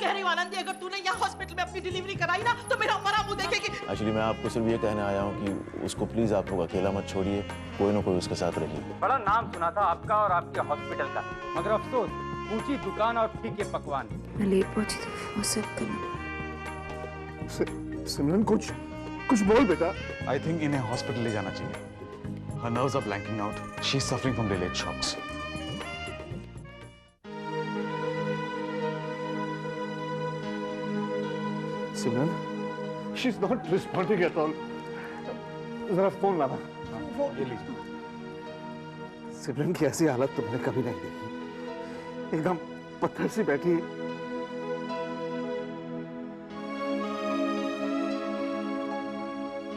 कह रही हूँ आनंदी, अगर तूने यहाँ हॉस्पिटल में अपनी डिलीवरी कराई ना तो मेरा मरा मुंह देखेगी। एक्चुअली मैं आपको सिर्फ ये कहने आया हूँ कि उसको प्लीज आप लोग अकेला मत छोड़िए, कोई ना कोई उसके साथ रहिए। बड़ा नाम सुना था आपका और आपके हॉस्पिटल का, मगर अफसोस ऊंची दुकान और फीके पकवान। मैं लेट पहुंची तो वो सब करना। सिमरन कुछ बोल बेटा। आई थिंक इन्हें हॉस्पिटल ले जाना चाहिए। Her nerves are blanking out. She's suffering from delayed shocks. Simran, she's not responding at all. जरा फोन लाना। ये लीजिए। सिमरन की ऐसी हालत तुमने कभी नहीं देखी, एकदम पत्थर सी बैठी।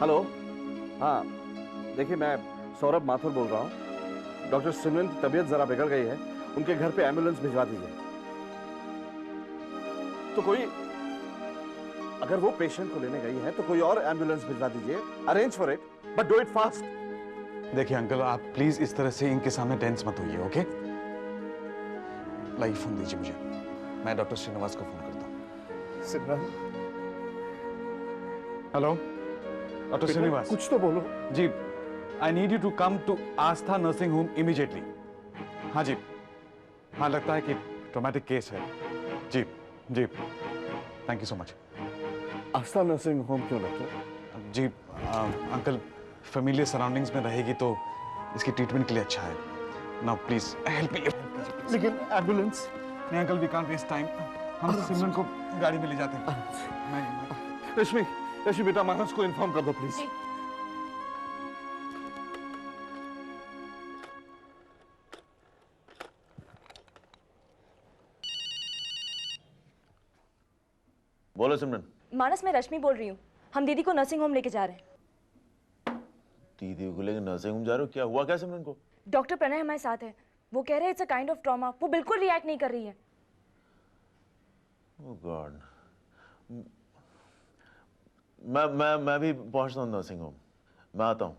हेलो, हाँ देखिए मैं सौरभ माथुर बोल रहा हूँ। डॉक्टर सिमरन की तबीयत जरा बिगड़ गई है, उनके घर पे एम्बुलेंस भिजवा दीजिए। तो कोई, अगर वो पेशेंट को लेने गई है तो कोई और एम्बुलेंस भिजवा दीजिए। Arrange for it, but do it fast. देखिए अंकल, आप प्लीज इस तरह से इनके सामने टेंस मत होइए, ओके? लाइए फोन दीजिए मुझे, मैं डॉक्टर श्रीनिवास को फोन करता हूँ। सिमरन, हेलो डॉक्टर श्रीनिवास। कुछ तो बोलो जी। I need you to come to Aastha nursing home immediately। हाँ जी, हाँ लगता है कि ट्रॉमेटिक केस है। जी जी, thank you so much. Aastha nursing home क्यों डॉक्टर? जी अंकल, फेमिलियर सराउंडिंग्स में रहेगी तो इसकी ट्रीटमेंट के लिए अच्छा है। Now please help me. लेकिन एम्बुलेंस। नहीं uncle, we can't waste time. हम सिमरन को गाड़ी में ले जाते हैं। रश्मि बेटा, मानस को इन्फॉर्म कर दो प्लीज। बोलो सिमरन। मानस, मैं रश्मि बोल रही हूँ। हम दीदी को नर्सिंग होम लेके जा रहे हैं। दीदी को लेकर नर्सिंग होम जा रहे हो? क्या हुआ क्या सिमरन को? डॉक्टर प्रणय हमारे साथ है। वो कह रहे हैं it's a kind of trauma. वो बिल्कुल रिएक्ट नहीं कर रही है। ओह गॉड। मैं भी पहुंचता हूँ नर्सिंग होम। मैं आता हूँ।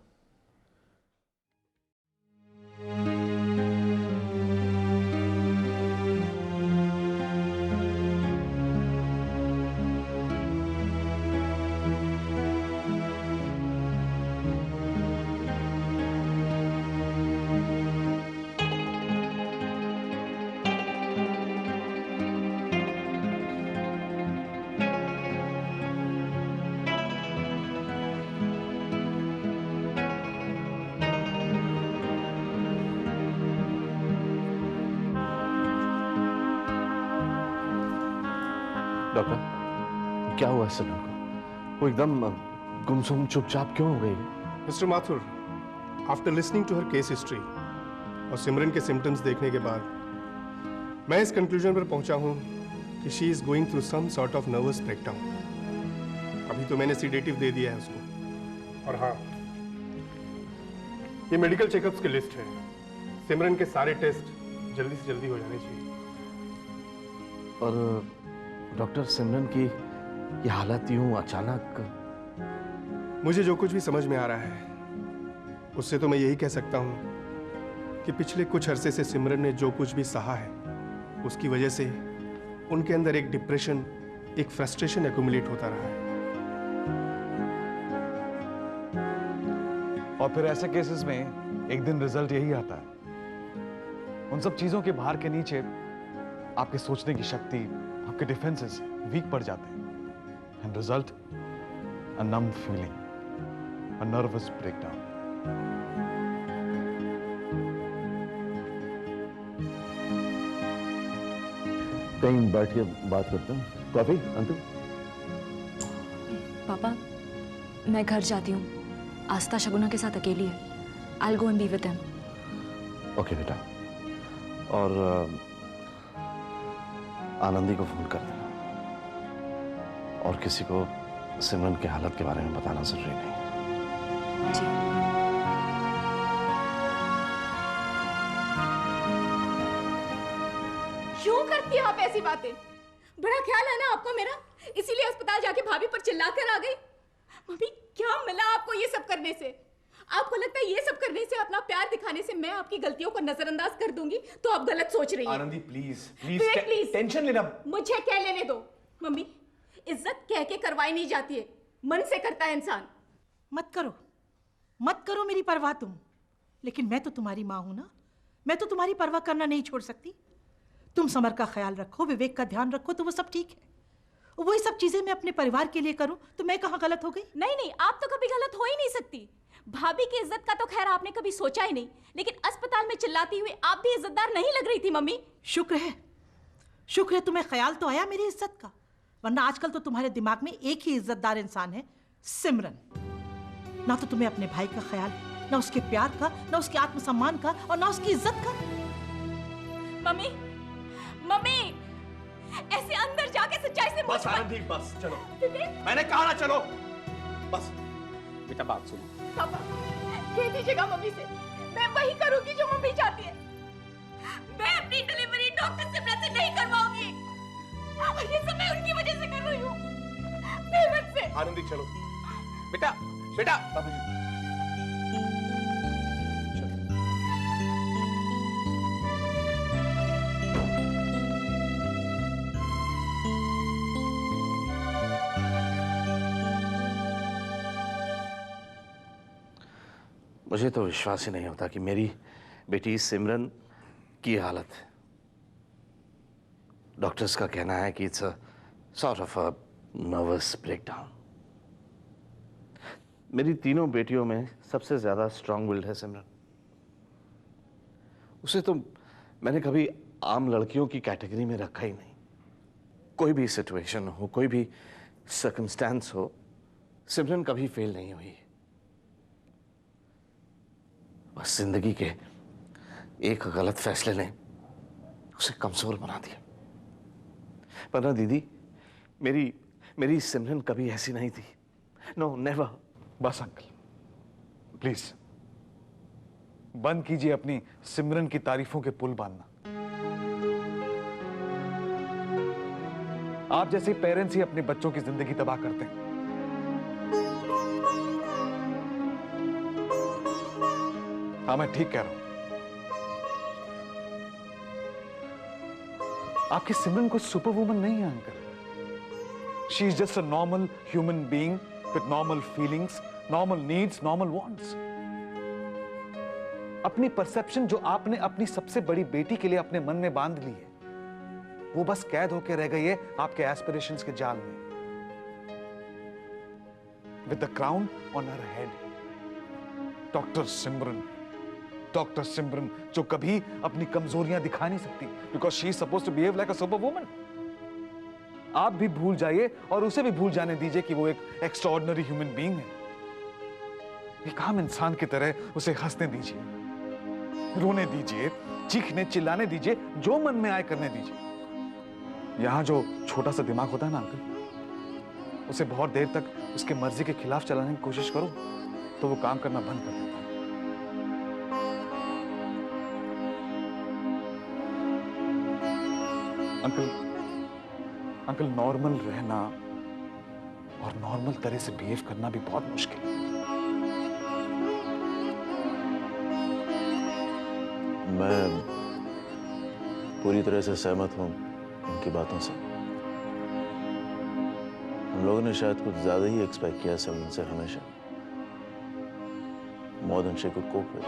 डॉक्टर, क्या हुआ सिमरन को? वो एकदम गुमसुम चुपचाप क्यों हो गई? Mister Mathur, after listening to her case history और सिमरन के सिम्टम्स देखने के बाद मैं इस कंक्लूजन पर पहुंचा हूं कि she is going through some sort of nervous breakdown. अभी तो मैंने सीडेटिव दे दिया है उसको। और हाँ, ये मेडिकल चेकअप्स की लिस्ट है। सिमरन के सारे टेस्ट जल्दी से जल्दी हो जाने चाहिए। और डॉक्टर, सिमरन की ये हालत यूं अचानक? मुझे जो कुछ भी समझ में आ रहा है उससे तो मैं यही कह सकता हूं कि पिछले कुछ अरसे से सिमरन ने जो कुछ भी सहा है उसकी वजह से उनके अंदर एक डिप्रेशन, एक फ्रस्ट्रेशन एक्यूमुलेट होता रहा है। और फिर ऐसे केसेस में एक दिन रिजल्ट यही आता है। उन सब चीजों के भार के नीचे आपके सोचने की शक्ति, आपके डिफेंसेस वीक पड़ जाते हैं। End result, a numb feeling, a nervous breakdown. कहीं बैठ के बात करते हैं। Coffee uncle? पापा, मैं घर जाती हूँ। आस्था शगुना के साथ अकेली है। I'll go and be with them. Okay बेटा। और आनंदी को फोन कर देना, और किसी को सिमरन की हालत के बारे में बताना जरूरी नहीं। जी। क्यों करती हैं आप ऐसी बातें? बड़ा ख्याल है ना आपको मेरा, इसीलिए अस्पताल जाके भाभी पर चिल्लाकर आ गई। मम्मी, क्या मिला आपको ये सब करने से? आपको लगता है ये सब करने से, अपना प्यार दिखाने से मैं आपकी गलतियों को नजरअंदाज कर दूंगी? तो आप गलत सोच रही हैं। आनंदी प्लीज प्लीज टेंशन लेना। मुझे क्या लेने दो? मम्मी, इज्जत कह के करवाई नहीं जाती है, मन से करता है इंसान। मत करो मेरी परवाह तुम, लेकिन मैं तो तुम्हारी माँ हूं ना, मैं तो तुम्हारी परवाह करना नहीं छोड़ सकती। तुम समर का ख्याल रखो, विवेक का ध्यान रखो, तो वो सब ठीक है। वही सब चीजें मैं अपने परिवार के लिए करूं तो मैं कहाँ गलत हो गई? नहीं नहीं, आप तो कभी गलत हो ही नहीं सकती। भाभी की इज्जत का तो खैर आपने कभी सोचा ही नहीं, लेकिन अस्पताल में चिल्लाती हुई आप भी इज्जतदार नहीं लग रही थी मम्मी। शुक्र है तुम्हें ख्याल तो आया मेरी इज्जत का, वरना आजकल तो तुम्हारे दिमाग में एक ही इज्जतदार इंसान है, सिमरन। ना तो तुम्हें अपने भाई का ख्याल है, ना उसके प्यार का, ना उसके आत्मसम्मान का, और ना उसकी इज्जत का। मम्मी, मम्मी, ऐसे अंदर जाके सच्चाई से बस आनंदी, बस चलो, मैंने कहा ना चलो, बस। बेटा बात सुनो। पापा, कह दीजिएगा मम्मी से, मैं वही करूंगी जो मम्मी चाहती है। मैं अपनी डिलीवरी डॉक्टर सिमरन से नहीं करवाऊंगी, और ये सब मैं उनकी वजह से कर रही हूँ, मेहनत से। आनंदी चलो। बेटा बेटा बाबूजी मुझे तो विश्वास ही नहीं होता कि मेरी बेटी सिमरन की हालत है। डॉक्टर्स का कहना है कि it's a sort of a nervous breakdown. मेरी तीनों बेटियों में सबसे ज्यादा स्ट्रांग विल्ड है सिमरन। उसे तो मैंने कभी आम लड़कियों की कैटेगरी में रखा ही नहीं। कोई भी सिचुएशन हो, कोई भी सर्कमस्टेंस हो, सिमरन कभी फेल नहीं हुई। बस जिंदगी के एक गलत फैसले ने उसे कमजोर बना दिया। पर ना दीदी, मेरी सिमरन कभी ऐसी नहीं थी। No, never. बस अंकल, प्लीज बंद कीजिए अपनी सिमरन की तारीफों के पुल बांधना। आप जैसे पेरेंट्स ही अपने बच्चों की जिंदगी तबाह करते हैं। हाँ, मैं ठीक कह रहा हूं। आपकी सिमरन कोई सुपर वुमन नहीं है uncle. She is just a normal human being with normal feelings, normal needs, normal wants. अपनी परसेप्शन जो आपने अपनी सबसे बड़ी बेटी के लिए अपने मन में बांध ली है, वो बस कैद होकर रह गई है आपके एस्पिरेशंस के जाल में। With the crown on her head, doctor Simran जो कभी अपनी कमजोरियां दिखा नहीं सकती, because she is supposed to behave like a superwoman. आप भी भूल जाइए और उसे भी भूल जाने दीजिए कि वो एक एक्स्ट्राऑर्डिनरी ह्यूमन बीइंग है। एक आम इंसान की तरह उसे हंसने दीजिए, रोने दीजिए, चीखने चिल्लाने दीजिए, जो मन में आए करने दीजिए। यहां जो छोटा सा दिमाग होता है ना अंकल, उसे बहुत देर तक उसके मर्जी के खिलाफ चलाने की कोशिश करो तो वो काम करना बंद कर देता है। अंकल, नॉर्मल रहना और नॉर्मल तरह से बिहेव करना भी बहुत मुश्किल है। मैं पूरी तरह से सहमत हूं उनकी बातों से। हम लोगों ने शायद कुछ ज्यादा ही एक्सपेक्ट किया सब उनसे हमेशा। More than she could cope with.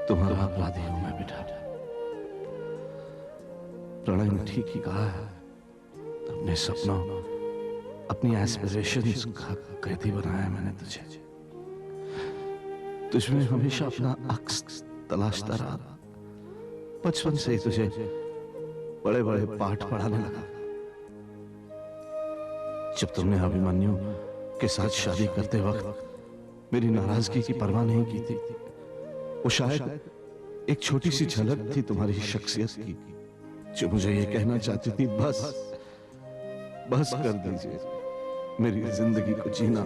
तुम्हारा अपराधी हूं मैं बेटा। प्रणय ने ठीक ही कहा है, अपने सपनों, अपनी एस्पिरेशंस का कैदी बनाया मैंने तुझे। तुझमें हमेशा अपना अक्स तलाशता रहा। बचपन से ही तुझे बड़े बड़े पाठ पढ़ाने लगा। जब तुमने अभिमन्यु के साथ शादी करते वक्त मेरी नाराजगी की परवाह नहीं की थी, वो शायद एक छोटी सी झलक थी तुम्हारी शख्सियत की, जो मुझे ये कहना चाहती थी, बस कर दीजिए मेरी जिंदगी को जीना।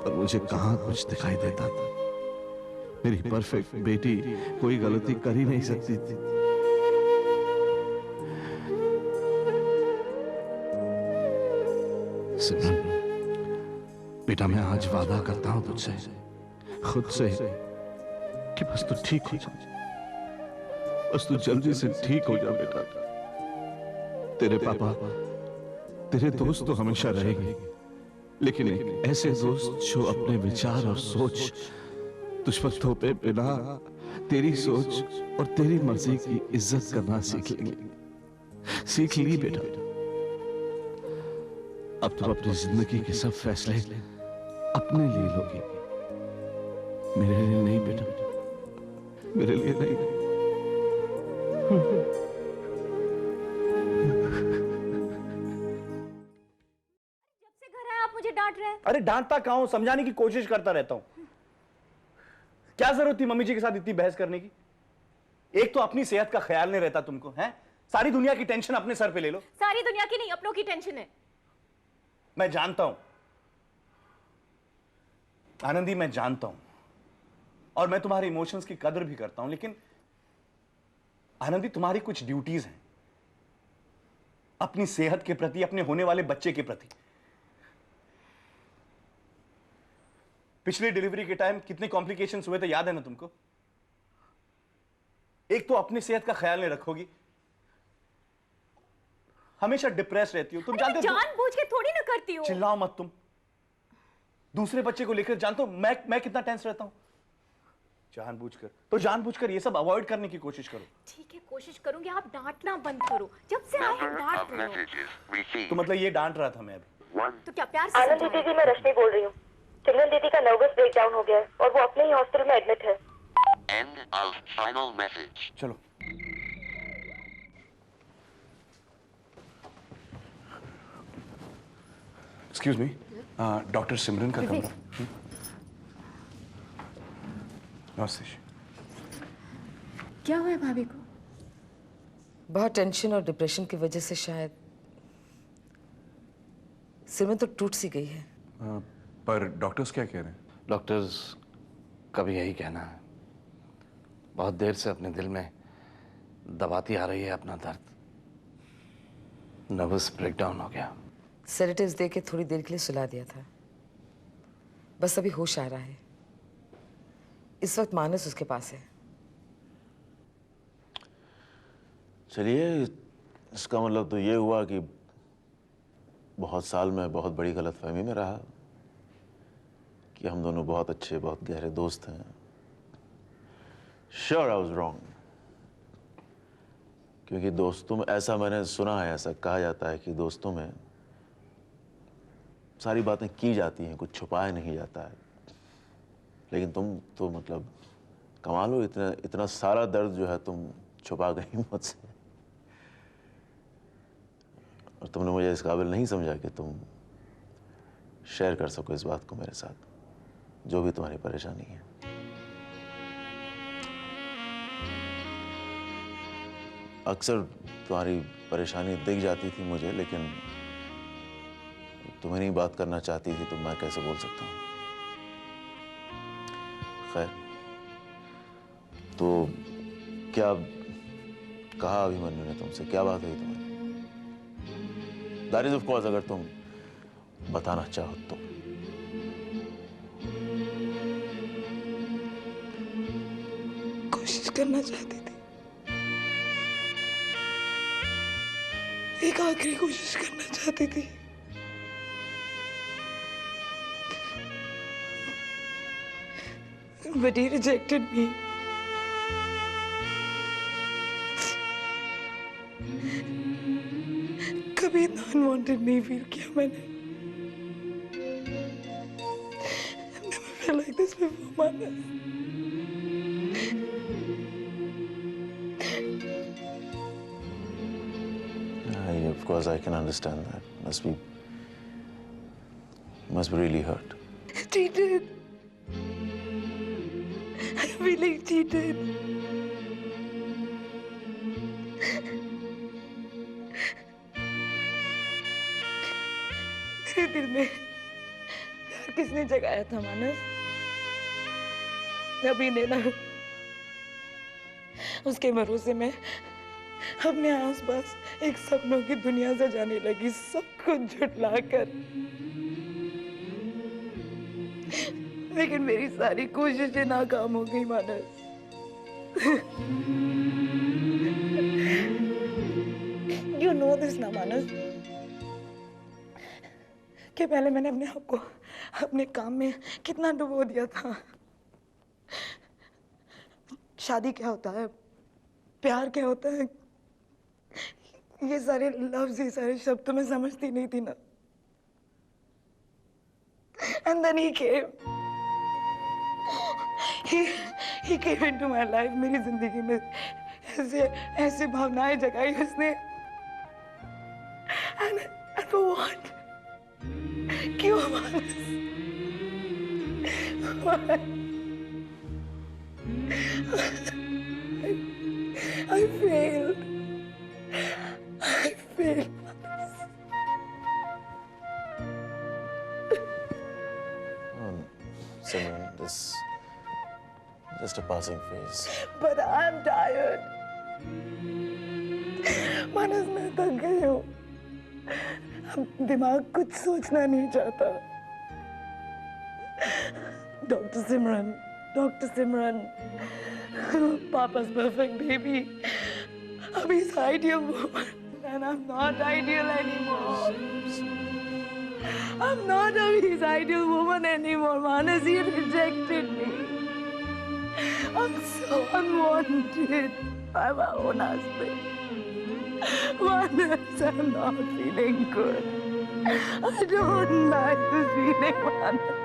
पर मुझे कहां कुछ दिखाई देता था। मेरी परफेक्ट बेटी कोई गलती कर ही नहीं सकती थी। सिमरन बेटा, मैं आज वादा करता हूं तुझसे, खुद से, कि बस तू ठीक हो जा। बस तू जल्दी से ठीक हो जा बेटा। तेरे पापा, तेरे दोस्त तो हमेशा रहेंगे, लेकिन एक ऐसे दोस्त जो अपने विचार और सोच तुझ पर थोपे बिना तेरी सोच और तेरी मर्जी की इज्जत करना सीख लेंगे। सीख ली बेटा। अब तुम अपनी जिंदगी के सब फैसले अपने लिए लोगी, मेरे लिए नहीं बेटा, मेरे लिए नहीं। जब से घर आए आप मुझे डांट रहे हैं। अरे डांटता कहाँ हूं, समझाने की कोशिश करता रहता हूं। क्या जरूरत थी मम्मी जी के साथ इतनी बहस करने की? एक तो अपनी सेहत का ख्याल नहीं रहता तुमको, हैं? सारी दुनिया की टेंशन अपने सर पे ले लो। सारी दुनिया की नहीं, अपनों की टेंशन है। मैं जानता हूं आनंदी, मैं जानता हूं, और मैं तुम्हारे इमोशंस की कदर भी करता हूं, लेकिन आनंदी तुम्हारी कुछ ड्यूटीज हैं अपनी सेहत के प्रति, अपने होने वाले बच्चे के प्रति। पिछली डिलीवरी के टाइम कितने कॉम्प्लिकेशंस हुए थे, याद है ना तुमको? एक तो अपनी सेहत का ख्याल नहीं रखोगी, हमेशा डिप्रेस रहती हो। तुम जानते हो, जानबूझ के थोड़ी ना करती हूं। चिल्लाओ मत तुम। दूसरे बच्चे को लेकर जानते हो मैं कितना टेंस रहता हूं। जानबूझकर ये सब अवॉइड करने की कोशिश करो। ठीक है, कोशिश करूंगी। आप डांटना बंद करो। जब से आए हैं डांट रहे हो। तो मतलब ये डांट रहा था मैं अभी? तो क्या प्यार से आनंदी दीदी, मैं रश्मि बोल रही हूँ। सिमरन दीदी का नर्वस ब्रेकडाउन हो गया है और वो अपने ही हॉस्पिटल में एडमिट है। End of final message. चलो। एक्सक्यूज मी, डॉक्टर सिमरन का कमरा। नमस्ते। क्या हुआ है भाभी को? बहुत टेंशन और डिप्रेशन की वजह से शायद सिमरन तो टूट सी गई है। पर डॉक्टर्स क्या कह रहे हैं? डॉक्टर्स का भी यही कहना है। बहुत देर से अपने दिल में दबाती आ रही है अपना दर्द। नर्वस ब्रेकडाउन हो गया। सेडेटिव्स दे के थोड़ी देर के लिए सुला दिया था, बस अभी होश आ रहा है। इस वक्त मानस उसके पास है। चलिए, इसका मतलब तो ये हुआ कि बहुत साल में बहुत बड़ी गलतफहमी में रहा कि हम दोनों बहुत अच्छे, बहुत गहरे दोस्त हैं। Sure, I was wrong. क्योंकि दोस्तों में, ऐसा मैंने सुना है, ऐसा कहा जाता है कि दोस्तों में सारी बातें की जाती हैं, कुछ छुपाया नहीं जाता है। लेकिन तुम तो मतलब कमाल हो, इतना सारा दर्द जो है तुम छुपा गई मुझसे, और तुमने मुझे इस काबिल नहीं समझा कि तुम शेयर कर सको इस बात को मेरे साथ, जो भी तुम्हारी परेशानी है। अक्सर तुम्हारी परेशानी दिख जाती थी मुझे, लेकिन तुम्हें नहीं बात करना चाहती थी तो मैं कैसे बोल सकता हूँ। खैर, तो क्या कहा अभिमन्यु ने तुमसे? क्या बात हुई तुम्हारी? दैट इज ऑफ कोर्स, अगर तुम बताना चाहो तो। कोशिश करना चाहती थी, एक आखिरी कोशिश करना चाहती थी। but he rejected me. कभी इतना अनवांटेड नहीं फील किया मैंने. I've never felt like this before, Manas. Of course, I can understand that. Must be really hurt. Cheated. I really cheated. मेरे दिल में प्यार किसने जगाया था मानस? अभी ने ना. उसके भरोसे में अपने आसपास एक सपनों की दुनिया सजाने लगी, सब कुछ झुठलाकर. लेकिन मेरी सारी कोशिशें नाकाम हो गई मानस. You know this ना मानस, कि पहले मैंने अपने आप को अपने काम में कितना डुबो दिया था. शादी क्या होता है, प्यार क्या होता है, ये सारे लफ्ज, ये सारे शब्द तो मैं समझती नहीं थी ना. And then he came. He came into my life. मेरी जिंदगी में ऐसे भावनाएं जगाई उसने. And for what? क्यों मानस? I failed. I failed. Simran, this just a passing phase. But I'm tired. मानस, मैं थक गई हूँ. अब दिमाग कुछ सोचना नहीं चाहता. Dr. Simran, Papa's perfect baby. अब he's ideal woman, and I'm not ideal anymore. I'm not his ideal woman anymore, Manas. He rejected me. I'm so unwanted by my own husband. Manas, I'm not feeling good. I don't like this feeling, Manas.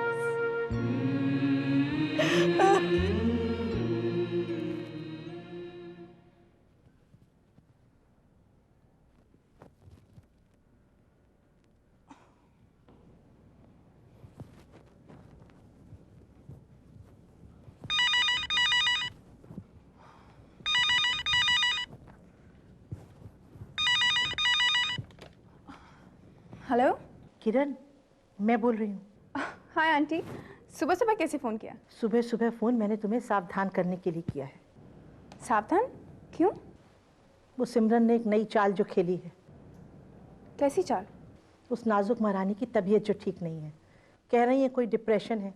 Hello Kiran, मैं बोल रही हूँ. Hi aunty, सुबह सुबह कैसे phone किया? सुबह सुबह फ़ोन मैंने तुम्हें सावधान करने के लिए किया है. सावधान? क्यों? वो सिमरन ने एक नई चाल जो खेली है. कैसी चाल? उस नाजुक महारानी की तबीयत जो ठीक नहीं है. कह रही है कोई डिप्रेशन है,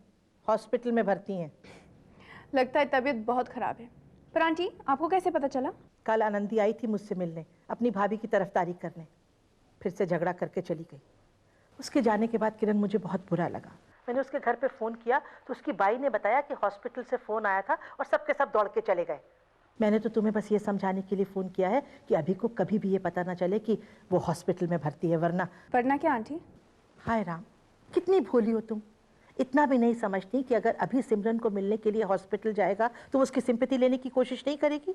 हॉस्पिटल में भर्ती हैं. लगता है तबीयत बहुत ख़राब है. पर आंटी, आपको कैसे पता चला? कल आनंदी आई थी मुझसे मिलने, अपनी भाभी की तरफदारी करने. फिर से झगड़ा करके चली गई. उसके जाने के बाद किरण मुझे बहुत बुरा लगा. मैंने उसके घर पे फ़ोन किया तो उसकी बाई ने बताया कि हॉस्पिटल से फ़ोन आया था और सबके सब दौड़ के चले गए. मैंने तो तुम्हें बस ये समझाने के लिए फ़ोन किया है कि अभी को कभी भी ये पता ना चले कि वो हॉस्पिटल में भर्ती है, वरना क्या आंटी? हाय राम, कितनी भोली हो तुम. इतना भी नहीं समझती कि अगर अभी सिमरन को मिलने के लिए हॉस्पिटल जाएगा तो वो उसकी सिंपैथी लेने की कोशिश नहीं करेगी.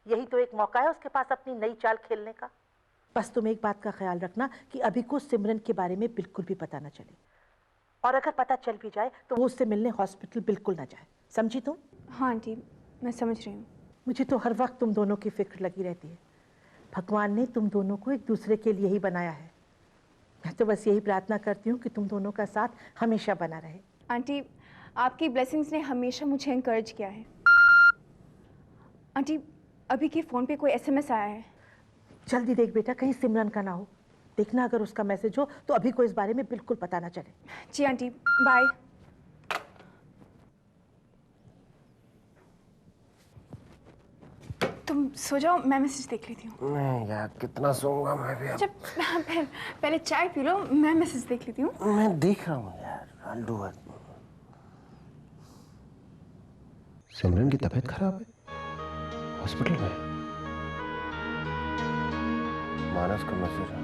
यही तो एक मौका है उसके पास अपनी नई चाल खेलने का. बस तुम एक बात का ख्याल रखना कि अभी को सिमरन के बारे में बिल्कुल भी पता ना चले, और अगर पता चल भी जाए तो वो उससे मिलने हॉस्पिटल बिल्कुल ना जाए. समझी तुम? हाँ आंटी, मैं समझ रही हूँ. मुझे तो हर वक्त तुम दोनों की फिक्र लगी रहती है. भगवान ने तुम दोनों को एक दूसरे के लिए ही बनाया है. मैं तो बस यही प्रार्थना करती हूँ कि तुम दोनों का साथ हमेशा बना रहे. आंटी, आपकी ब्लेसिंग्स ने हमेशा मुझे एनकरेज किया है. आंटी, अभी के फ़ोन पे कोई SMS आया है. जल्दी देख बेटा, कहीं सिमरन का ना हो. देखना अगर उसका मैसेज हो तो अभी को इस बारे में बिल्कुल पता ना चले. जी आंटी, बाय. तुम सो जाओ, मैं मैसेज देख लेती हूँ. नहीं यार, कितना सोऊंगा मैं भी. जब पहले चाय पी लो, मैं मैसेज देख लेती हूँ. मैं देख रहा हूँ यार. I'll do it. सिमरन की तबीयत खराब है, हॉस्पिटल में है। मानस का मैसेज है।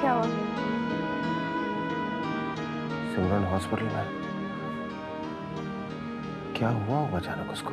क्या हुआ? सिमरन हॉस्पिटल में है। क्या हुआ होगा अचानक उसको?